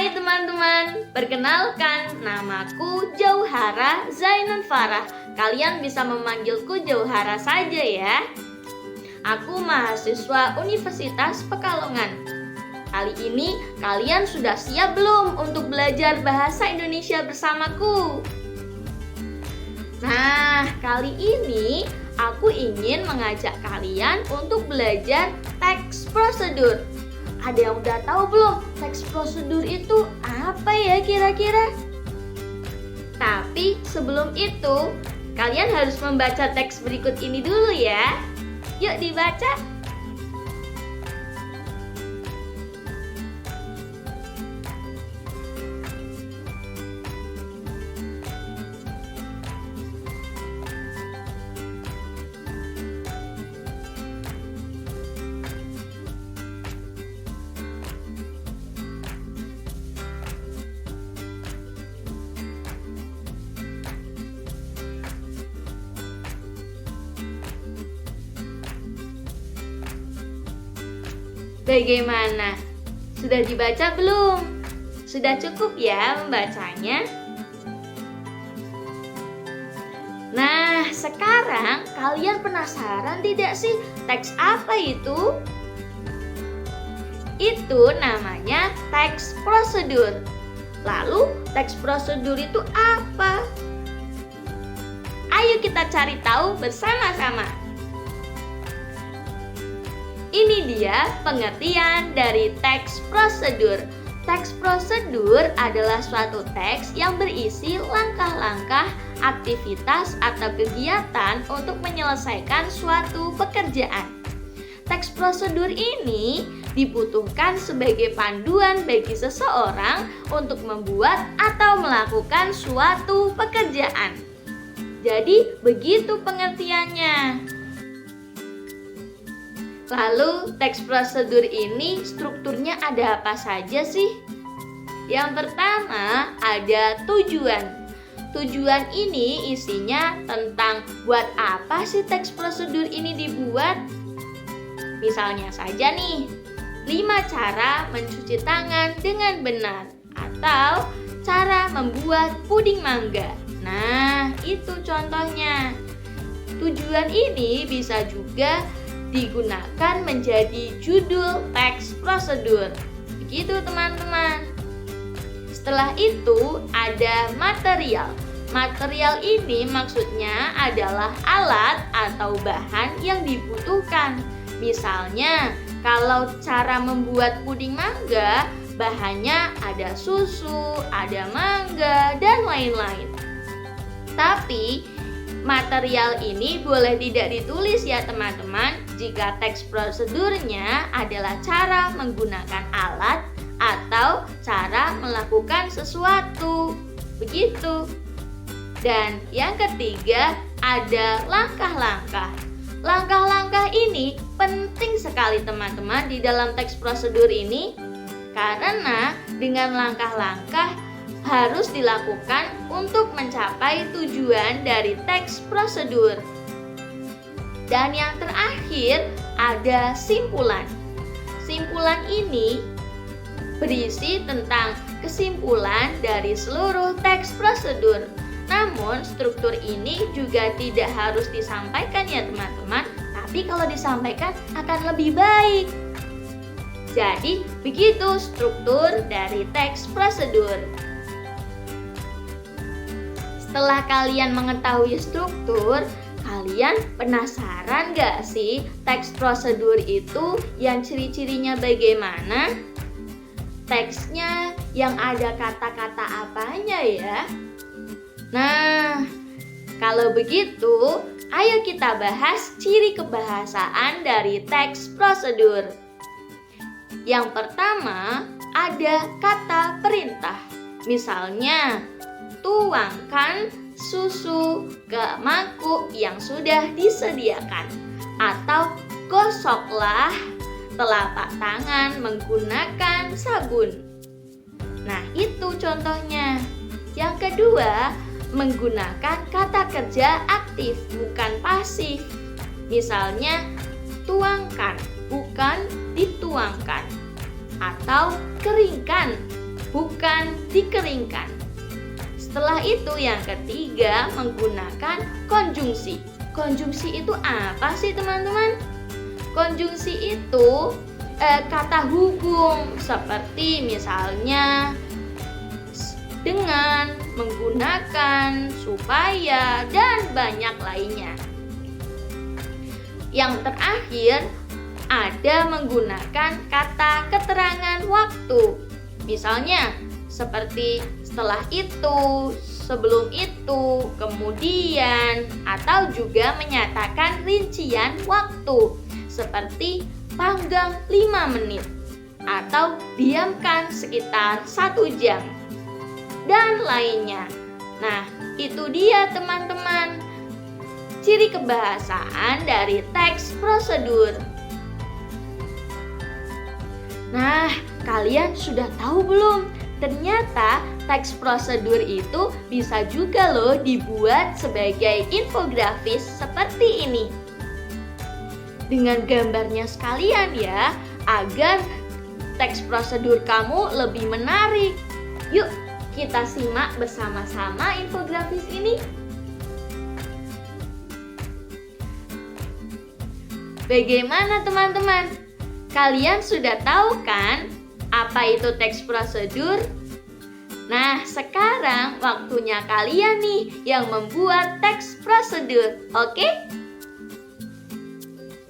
Hai teman-teman, perkenalkan namaku Jauhara Zainun Farah. Kalian bisa memanggilku Jauhara saja ya. Aku mahasiswa Universitas Pekalongan. Kali ini kalian sudah siap belum untuk belajar bahasa Indonesia bersamaku? Nah, kali ini aku ingin mengajak kalian untuk belajar teks prosedur. Ada yang udah tahu belum teks prosedur itu apa ya kira-kira? Tapi sebelum itu, kalian harus membaca teks berikut ini dulu ya. Yuk dibaca. Bagaimana? Sudah dibaca belum? Sudah cukup ya membacanya? Nah, sekarang kalian penasaran tidak sih teks apa itu? Itu namanya teks prosedur. Lalu, teks prosedur itu apa? Ayo kita cari tahu bersama-sama. Ini dia pengertian dari teks prosedur. Teks prosedur adalah suatu teks yang berisi langkah-langkah, aktivitas atau kegiatan untuk menyelesaikan suatu pekerjaan. Teks prosedur ini dibutuhkan sebagai panduan bagi seseorang untuk membuat atau melakukan suatu pekerjaan. Jadi, begitu pengertiannya. Lalu, teks prosedur ini strukturnya ada apa saja sih? Yang pertama, ada tujuan. Tujuan ini isinya tentang buat apa sih teks prosedur ini dibuat? Misalnya saja nih, 5 cara mencuci tangan dengan benar atau cara membuat puding mangga. Nah, itu contohnya. Tujuan ini bisa juga digunakan menjadi judul teks prosedur. Begitu teman-teman. Setelah itu ada material. Material ini maksudnya adalah alat atau bahan yang dibutuhkan. Misalnya, kalau cara membuat puding mangga, bahannya ada susu, ada mangga, dan lain-lain. Tapi, material ini boleh tidak ditulis ya teman-teman jika teks prosedurnya adalah cara menggunakan alat atau cara melakukan sesuatu. Begitu. Dan yang ketiga ada langkah-langkah. Langkah-langkah ini penting sekali teman-teman di dalam teks prosedur ini karena dengan langkah-langkah harus dilakukan untuk mencapai tujuan dari teks prosedur. Dan yang terakhir ada simpulan. Simpulan ini berisi tentang kesimpulan dari seluruh teks prosedur. Namun struktur ini juga tidak harus disampaikan ya teman-teman, tapi kalau disampaikan akan lebih baik. Jadi begitu struktur dari teks prosedur. Setelah kalian mengetahui struktur, kalian penasaran gak sih teks prosedur itu yang ciri-cirinya bagaimana? Teksnya yang ada kata-kata apanya ya? Nah, kalau begitu, ayo kita bahas ciri kebahasaan dari teks prosedur. Yang pertama, ada kata perintah. Misalnya, tuangkan susu ke mangkuk yang sudah disediakan. Atau gosoklah telapak tangan menggunakan sabun. Nah, itu contohnya. Yang kedua, menggunakan kata kerja aktif, bukan pasif. Misalnya, tuangkan, bukan dituangkan. Atau keringkan, bukan dikeringkan. Setelah itu yang ketiga menggunakan konjungsi. Konjungsi itu apa sih teman-teman? Konjungsi itu kata hubung seperti misalnya dengan, menggunakan, supaya, dan banyak lainnya. Yang terakhir ada menggunakan kata keterangan waktu. Misalnya seperti setelah itu, sebelum itu, kemudian, atau juga menyatakan rincian waktu seperti panggang 5 menit atau diamkan sekitar 1 jam dan lainnya. Nah, itu dia teman-teman ciri kebahasaan dari teks prosedur. Nah, kalian sudah tahu belum? Ternyata teks prosedur itu bisa juga loh dibuat sebagai infografis seperti ini. Dengan gambarnya sekalian ya, agar teks prosedur kamu lebih menarik. Yuk, kita simak bersama-sama infografis ini. Bagaimana teman-teman? Kalian sudah tahu kan apa itu teks prosedur? Nah, sekarang waktunya kalian nih yang membuat teks prosedur, oke?